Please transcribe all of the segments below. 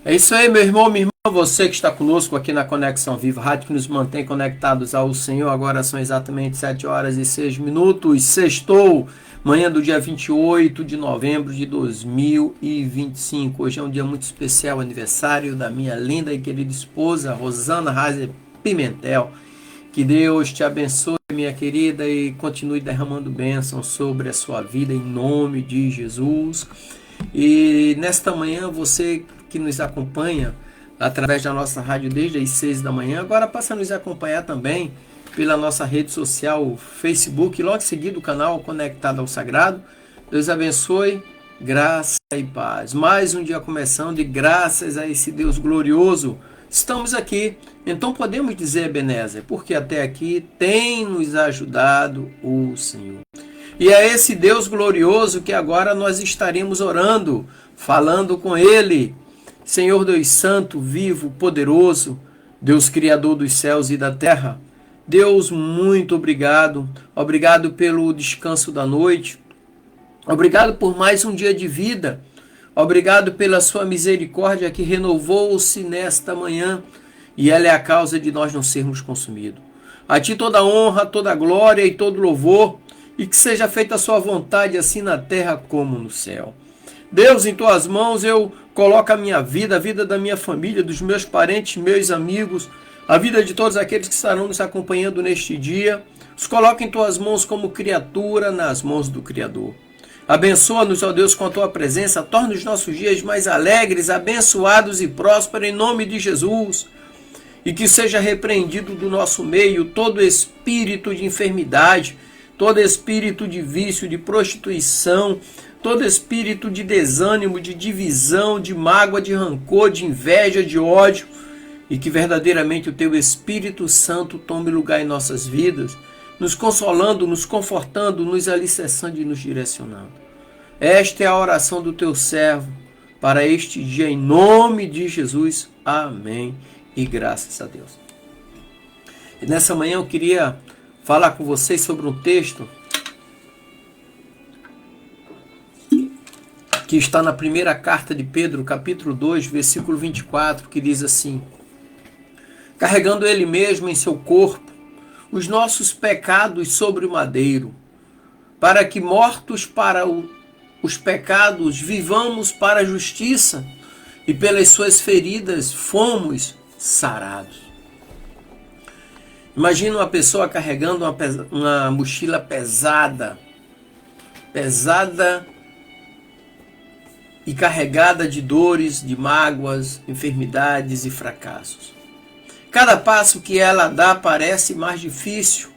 É isso aí, meu irmão, minha irmã, você que está conosco aqui na Conexão Viva, rádio que nos mantém conectados ao Senhor. Agora são exatamente 7 horas e 6 minutos. Sextou, manhã do dia 28 de novembro de 2025. Hoje é um dia muito especial, aniversário da minha linda e querida esposa, Rosana Reiser Pimentel. Que Deus te abençoe, minha querida, e continue derramando bênção sobre a sua vida, em nome de Jesus. E nesta manhã, você que nos acompanha através da nossa rádio desde as 6 da manhã, agora passa a nos acompanhar também pela nossa rede social Facebook, logo em seguida o canal Conectado ao Sagrado. Deus abençoe, graça e paz. Mais um dia começando e graças a esse Deus glorioso, estamos aqui. Então podemos dizer, Ebenezer, porque até aqui tem nos ajudado o Senhor. E é esse Deus glorioso que agora nós estaremos orando, falando com Ele. Senhor Deus Santo, vivo, poderoso, Deus Criador dos céus e da terra. Deus, muito obrigado. Obrigado pelo descanso da noite. Obrigado por mais um dia de vida. Obrigado pela sua misericórdia que renovou-se nesta manhã. E ela é a causa de nós não sermos consumidos. A ti toda honra, toda glória e todo louvor. E que seja feita a sua vontade, assim na terra como no céu. Deus, em tuas mãos eu coloco a minha vida, a vida da minha família, dos meus parentes, meus amigos, a vida de todos aqueles que estarão nos acompanhando neste dia. Os coloco em tuas mãos como criatura nas mãos do Criador. Abençoa-nos, ó Deus, com a tua presença. Torna os nossos dias mais alegres, abençoados e prósperos, em nome de Jesus. E que seja repreendido do nosso meio todo espírito de enfermidade, todo espírito de vício, de prostituição, todo espírito de desânimo, de divisão, de mágoa, de rancor, de inveja, de ódio, e que verdadeiramente o teu Espírito Santo tome lugar em nossas vidas, nos consolando, nos confortando, nos alicerçando e nos direcionando. Esta é a oração do teu servo para este dia, em nome de Jesus. Amém. E graças a Deus. E nessa manhã eu queria falar com vocês sobre um texto que está na primeira carta de Pedro, capítulo 2, versículo 24, que diz assim: carregando ele mesmo em seu corpo os nossos pecados sobre o madeiro, para que mortos para os pecados vivamos para a justiça, e pelas suas feridas fomos sarados. Imagina uma pessoa carregando uma mochila pesada e carregada de dores, de mágoas, enfermidades e fracassos. Cada passo que ela dá parece mais difícil,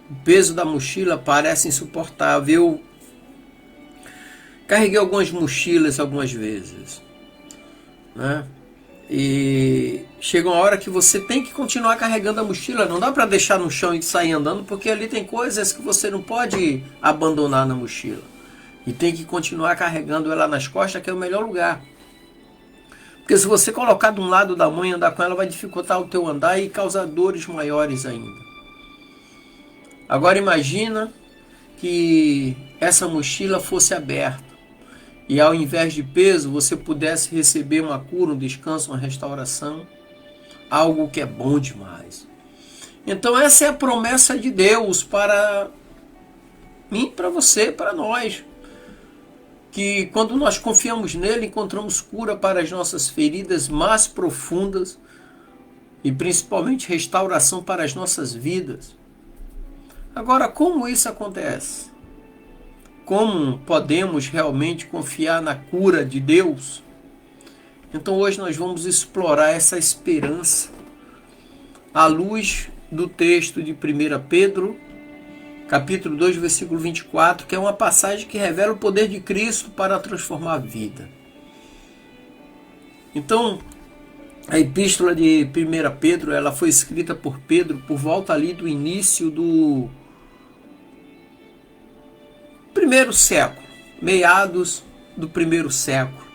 o peso da mochila parece insuportável. Eu carreguei algumas mochilas algumas vezes, né? E chega uma hora que você tem que continuar carregando a mochila. Não dá para deixar no chão e sair andando, porque ali tem coisas que você não pode abandonar na mochila. E tem que continuar carregando ela nas costas, que é o melhor lugar. Porque se você colocar de um lado da mão e andar com ela, vai dificultar o teu andar e causar dores maiores ainda. Agora imagina que essa mochila fosse aberta. E ao invés de peso, você pudesse receber uma cura, um descanso, uma restauração. Algo que é bom demais. Então essa é a promessa de Deus para mim, para você, para nós. Que quando nós confiamos nele, encontramos cura para as nossas feridas mais profundas. E principalmente restauração para as nossas vidas. Agora, como isso acontece? Como podemos realmente confiar na cura de Deus? Então hoje nós vamos explorar essa esperança à luz do texto de 1 Pedro, capítulo 2, versículo 24, que é uma passagem que revela o poder de Cristo para transformar a vida. Então, a epístola de 1 Pedro, ela foi escrita por Pedro por volta ali do início do primeiro século, meados do primeiro século,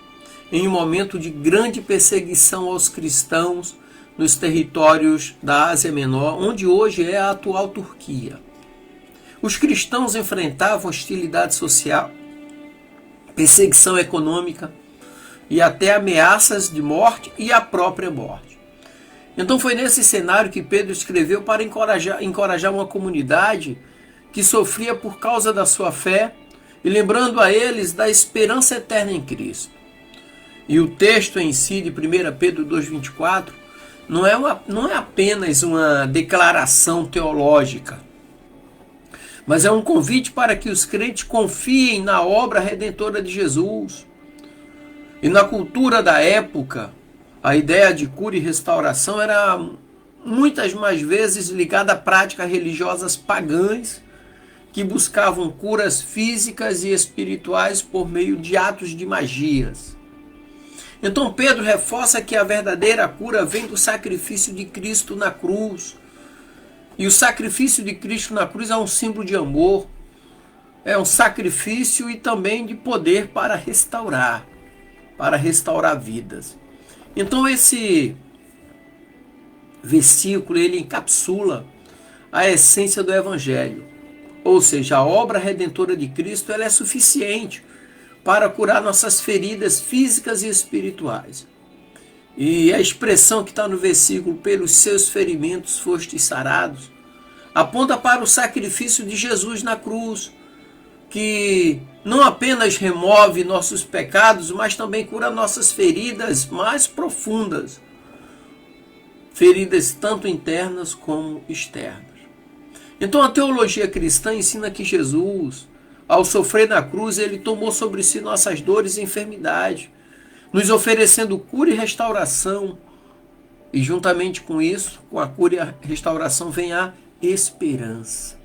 em um momento de grande perseguição aos cristãos nos territórios da Ásia Menor, onde hoje é a atual Turquia. Os cristãos enfrentavam hostilidade social, perseguição econômica, e até ameaças de morte e a própria morte. Então foi nesse cenário que Pedro escreveu para encorajar uma comunidade que sofria por causa da sua fé e lembrando a eles da esperança eterna em Cristo. E o texto em si de 1 Pedro 2,24 não é apenas uma declaração teológica, mas é um convite para que os crentes confiem na obra redentora de Jesus. E na cultura da época, a ideia de cura e restauração era muitas mais vezes ligada a práticas religiosas pagãs que buscavam curas físicas e espirituais por meio de atos de magias. Então Pedro reforça que a verdadeira cura vem do sacrifício de Cristo na cruz. E o sacrifício de Cristo na cruz é um símbolo de amor, é um sacrifício e também de poder para restaurar vidas. Então esse versículo ele encapsula a essência do Evangelho, ou seja, a obra redentora de Cristo ela é suficiente para curar nossas feridas físicas e espirituais. E a expressão que está no versículo, pelos seus ferimentos fostes sarados, aponta para o sacrifício de Jesus na cruz, que não apenas remove nossos pecados, mas também cura nossas feridas mais profundas, feridas tanto internas como externas. Então a teologia cristã ensina que Jesus, ao sofrer na cruz, ele tomou sobre si nossas dores e enfermidades, nos oferecendo cura e restauração. E juntamente com isso, com a cura e a restauração, vem a esperança.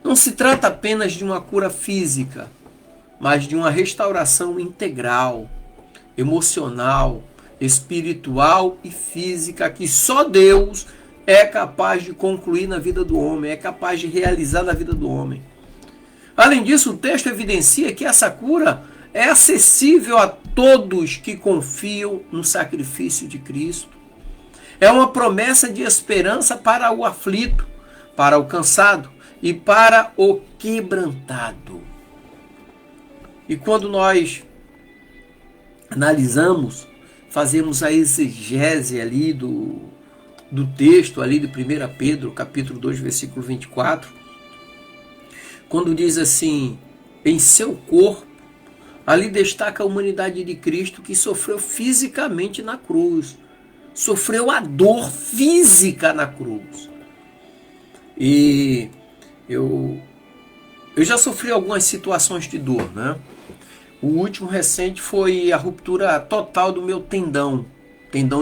Não se trata apenas de uma cura física, mas de uma restauração integral, emocional, espiritual e física, que só Deus é capaz de concluir na vida do homem, é capaz de realizar na vida do homem. Além disso, o texto evidencia que essa cura é acessível a todos que confiam no sacrifício de Cristo. É uma promessa de esperança para o aflito, para o cansado e para o quebrantado. E quando nós analisamos, fazemos a exegese ali do texto ali de 1 Pedro, capítulo 2, versículo 24, quando diz assim, em seu corpo, ali destaca a humanidade de Cristo que sofreu fisicamente na cruz, sofreu a dor física na cruz. E eu já sofri algumas situações de dor, né? O último recente foi a ruptura total do meu tendão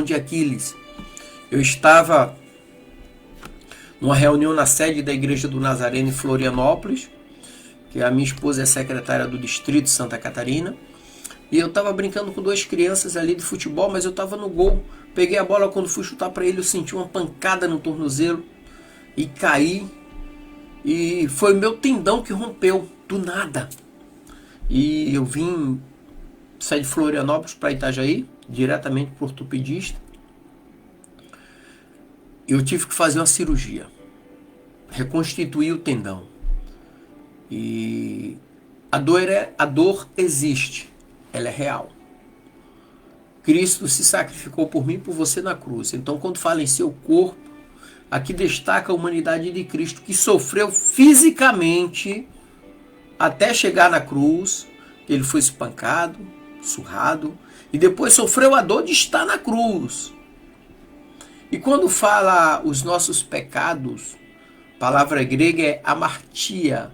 de Aquiles. Eu estava numa reunião na sede da Igreja do Nazareno em Florianópolis, que a minha esposa é secretária do Distrito de Santa Catarina, e eu estava brincando com duas crianças ali de futebol, mas eu estava no gol. Peguei a bola, quando fui chutar para ele, eu senti uma pancada no tornozelo e caí. E foi meu tendão que rompeu, do nada. E eu saí de Florianópolis para Itajaí, diretamente para o ortopedista. Eu tive que fazer uma cirurgia, reconstituir o tendão. E a dor existe, ela é real. Cristo se sacrificou por mim e por você na cruz. Então, quando fala em seu corpo, aqui destaca a humanidade de Cristo, que sofreu fisicamente até chegar na cruz. Ele foi espancado, surrado, e depois sofreu a dor de estar na cruz. E quando fala os nossos pecados, a palavra grega é amartia.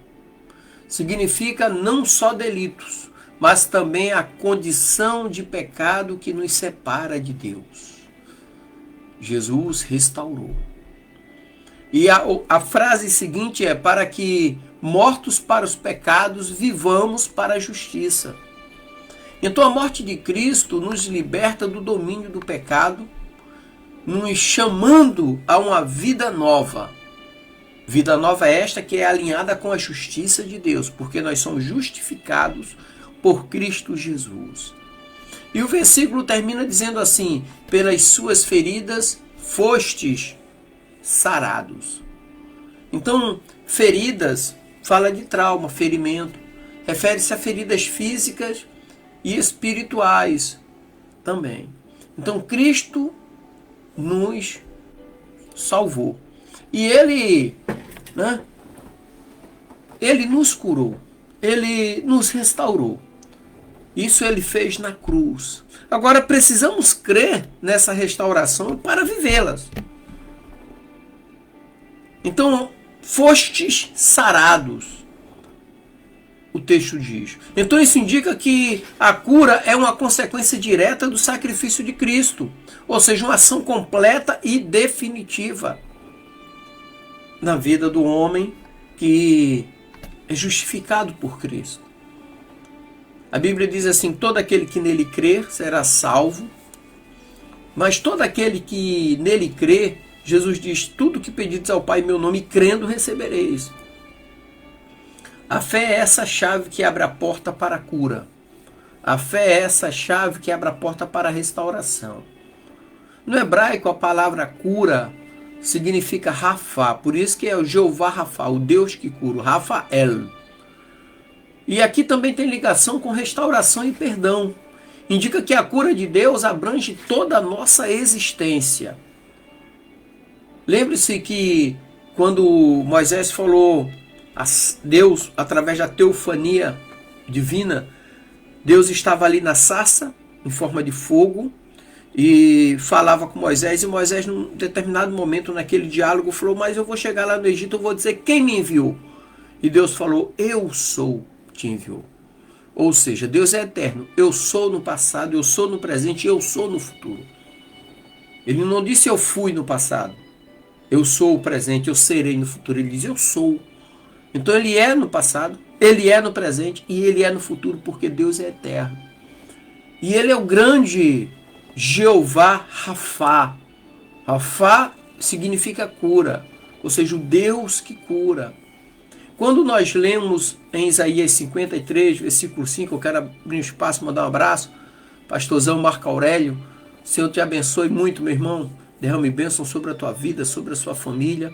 Significa não só delitos, mas também a condição de pecado que nos separa de Deus. Jesus restaurou. E a frase seguinte é: para que, mortos para os pecados, vivamos para a justiça. Então a morte de Cristo nos liberta do domínio do pecado, nos chamando a uma vida nova. Vida nova é esta que é alinhada com a justiça de Deus, porque nós somos justificados por Cristo Jesus. E o versículo termina dizendo assim: pelas suas feridas fostes sarados. Então, feridas fala de trauma, ferimento, refere-se a feridas físicas e espirituais também. Então Cristo nos salvou. E Ele, né, Ele nos curou. Ele nos restaurou. Isso Ele fez na cruz. Agora precisamos crer nessa restauração para vivê-las. Então, fostes sarados, o texto diz. Então isso indica que a cura é uma consequência direta do sacrifício de Cristo. Ou seja, uma ação completa e definitiva na vida do homem que é justificado por Cristo. A Bíblia diz assim: todo aquele que nele crer será salvo, mas todo aquele que nele crê, Jesus diz, tudo que pedides ao Pai em meu nome, crendo, recebereis. A fé é essa chave que abre a porta para a cura. A fé é essa chave que abre a porta para a restauração. No hebraico, a palavra cura significa Rafa, por isso que é o Jeová Rafa, o Deus que cura, o Rafael. E aqui também tem ligação com restauração e perdão. Indica que a cura de Deus abrange toda a nossa existência. Lembre-se que quando Moisés falou a Deus através da teofania divina, Deus estava ali na sarça, em forma de fogo, e falava com Moisés, e Moisés, num determinado momento naquele diálogo, falou: mas eu vou chegar lá no Egito, eu vou dizer quem me enviou. E Deus falou: eu sou te enviou. Ou seja, Deus é eterno. Eu sou no passado, eu sou no presente e eu sou no futuro. Ele não disse eu fui no passado, eu sou o presente, eu serei no futuro. Ele diz eu sou. Então ele é no passado, ele é no presente e ele é no futuro, porque Deus é eterno. E ele é o grande Jeová Rafa. Rafa significa cura, ou seja, o Deus que cura. Quando nós lemos em Isaías 53, versículo 5, eu quero abrir um espaço, mandar um abraço, pastorzão Marco Aurélio, o Senhor te abençoe muito, meu irmão, derrame bênção sobre a tua vida, sobre a sua família,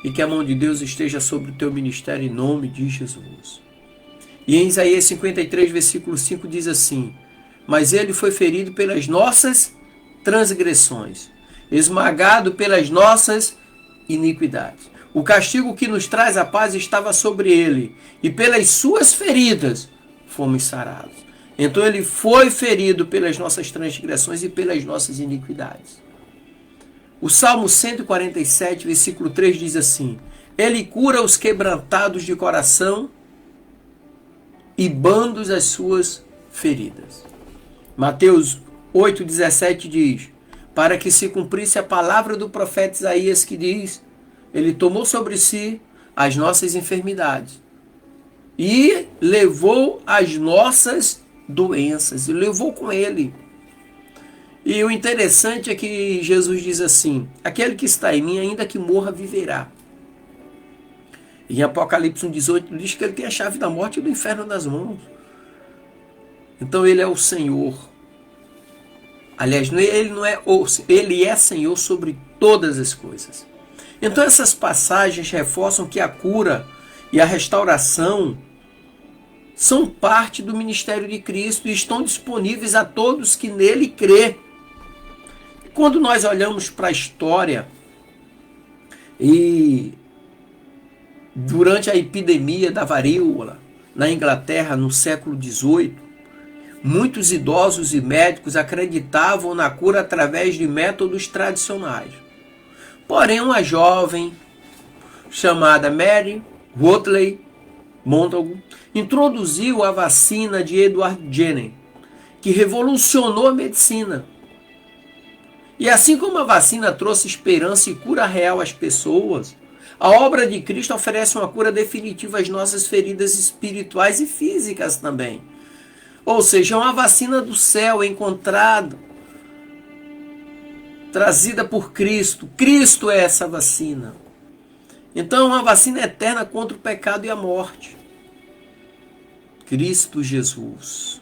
e que a mão de Deus esteja sobre o teu ministério em nome de Jesus. E em Isaías 53, versículo 5 diz assim: mas ele foi ferido pelas nossas transgressões, esmagado pelas nossas iniquidades. O castigo que nos traz a paz estava sobre ele, e pelas suas feridas fomos sarados. Então ele foi ferido pelas nossas transgressões e pelas nossas iniquidades. O Salmo 147, versículo 3 diz assim: ele cura os quebrantados de coração e bandos as suas feridas. Mateus 8,17 diz: para que se cumprisse a palavra do profeta Isaías que diz: ele tomou sobre si as nossas enfermidades e levou as nossas doenças, e levou com ele. E o interessante é que Jesus diz assim: aquele que está em mim, ainda que morra, viverá. Em Apocalipse 1,18 diz que ele tem a chave da morte e do inferno nas mãos. Então ele é o Senhor. Aliás, ele é Senhor sobre todas as coisas. Então essas passagens reforçam que a cura e a restauração são parte do ministério de Cristo e estão disponíveis a todos que nele crê. Quando nós olhamos para a história e durante a epidemia da varíola na Inglaterra no século XVIII, muitos idosos e médicos acreditavam na cura através de métodos tradicionais. Porém, uma jovem chamada Mary Wortley Montagu introduziu a vacina de Edward Jenner, que revolucionou a medicina. E assim como a vacina trouxe esperança e cura real às pessoas, a obra de Cristo oferece uma cura definitiva às nossas feridas espirituais e físicas também. Ou seja, uma vacina do céu encontrada, trazida por Cristo. Cristo é essa vacina. Então, uma vacina eterna contra o pecado e a morte. Cristo Jesus.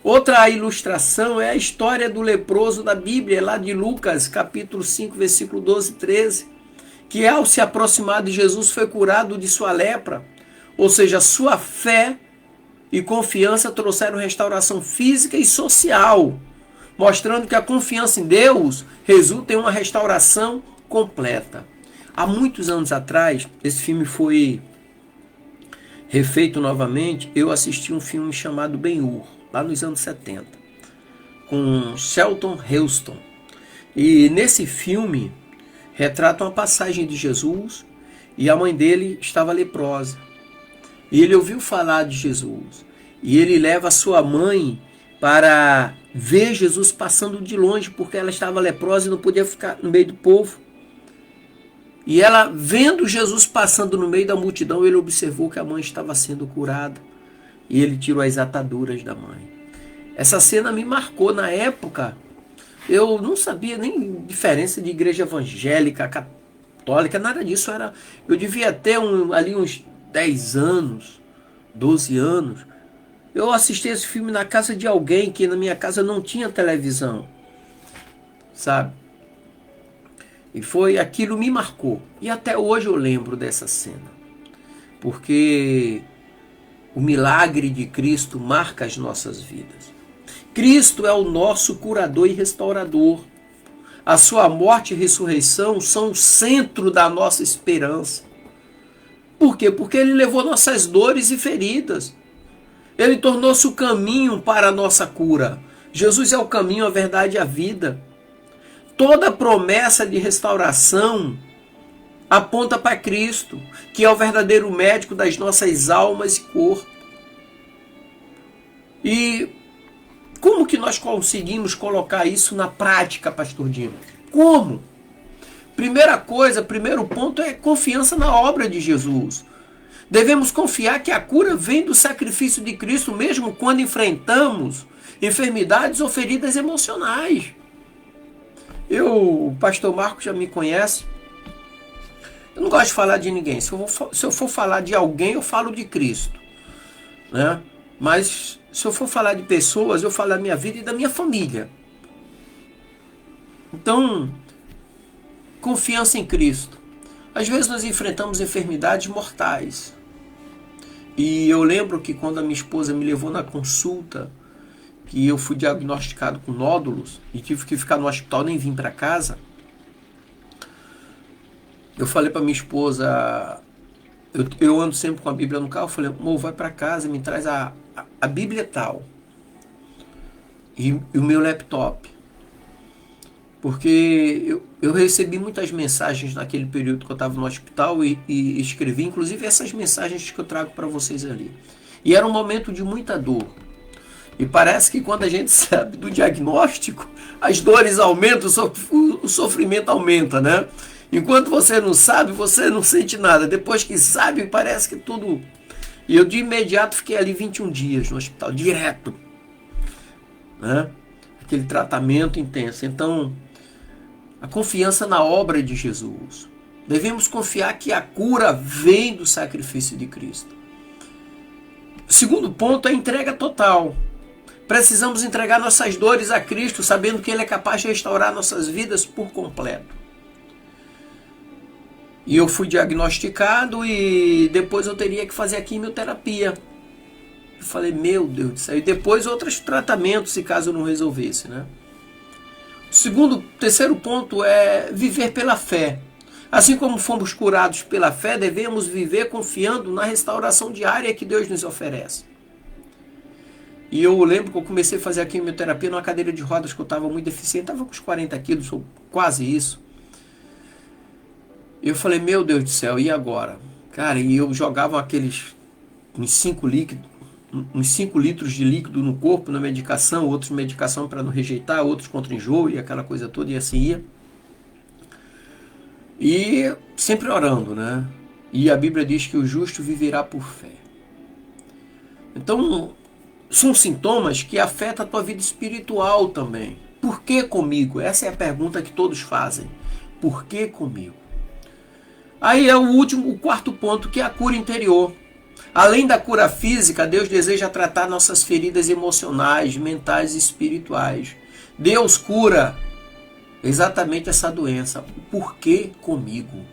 Outra ilustração é a história do leproso da Bíblia, lá de Lucas, capítulo 5, versículo 12 e 13, que ao se aproximar de Jesus foi curado de sua lepra. Ou seja, sua fé e confiança trouxeram restauração física e social, mostrando que a confiança em Deus resulta em uma restauração completa. Há muitos anos atrás, esse filme foi refeito novamente. Eu assisti um filme chamado Ben-Hur, lá nos anos 70, com Shelton Heston. E nesse filme retrata uma passagem de Jesus e a mãe dele estava leprosa. E ele ouviu falar de Jesus. E ele leva a sua mãe para ver Jesus passando de longe, porque ela estava leprosa e não podia ficar no meio do povo. E ela, vendo Jesus passando no meio da multidão, ele observou que a mãe estava sendo curada. E ele tirou as ataduras da mãe. Essa cena me marcou na época. Eu não sabia nem diferença de igreja evangélica, católica, nada disso. Eu devia ter ali uns 10 anos, 12 anos. Eu assisti esse filme na casa de alguém que na minha casa não tinha televisão, sabe? E aquilo me marcou. E até hoje eu lembro dessa cena. Porque o milagre de Cristo marca as nossas vidas. Cristo é o nosso curador e restaurador. A sua morte e ressurreição são o centro da nossa esperança. Por quê? Porque ele levou nossas dores e feridas. Ele tornou-se o caminho para a nossa cura. Jesus é o caminho, a verdade e a vida. Toda promessa de restauração aponta para Cristo, que é o verdadeiro médico das nossas almas e corpo. E como que nós conseguimos colocar isso na prática, pastor Dino? Como? Primeira coisa, primeiro ponto é confiança na obra de Jesus. Devemos confiar que a cura vem do sacrifício de Cristo, mesmo quando enfrentamos enfermidades ou feridas emocionais. O pastor Marcos já me conhece. Eu não gosto de falar de ninguém. Se eu for falar de alguém, eu falo de Cristo, né? Mas se eu for falar de pessoas, eu falo da minha vida e da minha família. Então, confiança em Cristo. Às vezes nós enfrentamos enfermidades mortais. E eu lembro que quando a minha esposa me levou na consulta, que eu fui diagnosticado com nódulos e tive que ficar no hospital, nem vim para casa. Eu falei para minha esposa, eu ando sempre com a Bíblia no carro, eu falei, amor, vai para casa, me traz a Bíblia tal e o meu laptop. Porque eu recebi muitas mensagens naquele período que eu estava no hospital e escrevi, inclusive essas mensagens que eu trago para vocês ali. E era um momento de muita dor. E parece que quando a gente sabe do diagnóstico, as dores aumentam, o sofrimento aumenta, né? Enquanto você não sabe, você não sente nada. Depois que sabe, parece que tudo... E eu de imediato fiquei ali 21 dias no hospital, direto, né? Aquele tratamento intenso. Então, a confiança na obra de Jesus. Devemos confiar que a cura vem do sacrifício de Cristo. O segundo ponto é a entrega total. Precisamos entregar nossas dores a Cristo, sabendo que Ele é capaz de restaurar nossas vidas por completo. E eu fui diagnosticado e depois eu teria que fazer a quimioterapia. Eu falei, meu Deus do céu. E depois outros tratamentos, se caso eu não resolvesse, né? Terceiro ponto é viver pela fé. Assim como fomos curados pela fé, devemos viver confiando na restauração diária que Deus nos oferece. E eu lembro que eu comecei a fazer a quimioterapia numa cadeira de rodas que eu estava muito deficiente, estava com uns 40 quilos, ou quase isso. E eu falei, meu Deus do céu, e agora? Cara, e eu jogava uns 5 litros de líquido no corpo, na medicação, outros medicação para não rejeitar, outros contra enjoo e aquela coisa toda, e assim ia. E sempre orando, né? E a Bíblia diz que o justo viverá por fé. Então, são sintomas que afetam a tua vida espiritual também. Por que comigo? Essa é a pergunta que todos fazem. Por que comigo? Aí é o quarto ponto, que é a cura interior. Além da cura física, Deus deseja tratar nossas feridas emocionais, mentais e espirituais. Deus cura exatamente essa doença. Por que comigo?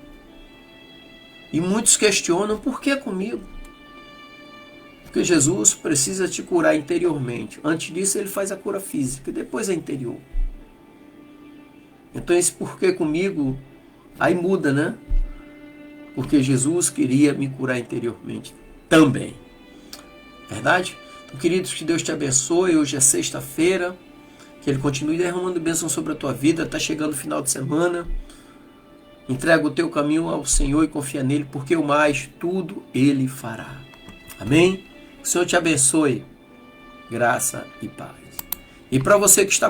E muitos questionam, por que comigo? Porque Jesus precisa te curar interiormente. Antes disso, ele faz a cura física, depois a interior. Então, esse porquê comigo, aí muda, né? Porque Jesus queria me curar interiormente também. Verdade? Então, queridos, que Deus te abençoe. Hoje é sexta-feira. Que Ele continue derramando bênção sobre a tua vida. Está chegando o final de semana. Entrega o teu caminho ao Senhor e confia nele, porque o mais tudo Ele fará. Amém? Que o Senhor te abençoe. Graça e paz. E para você que está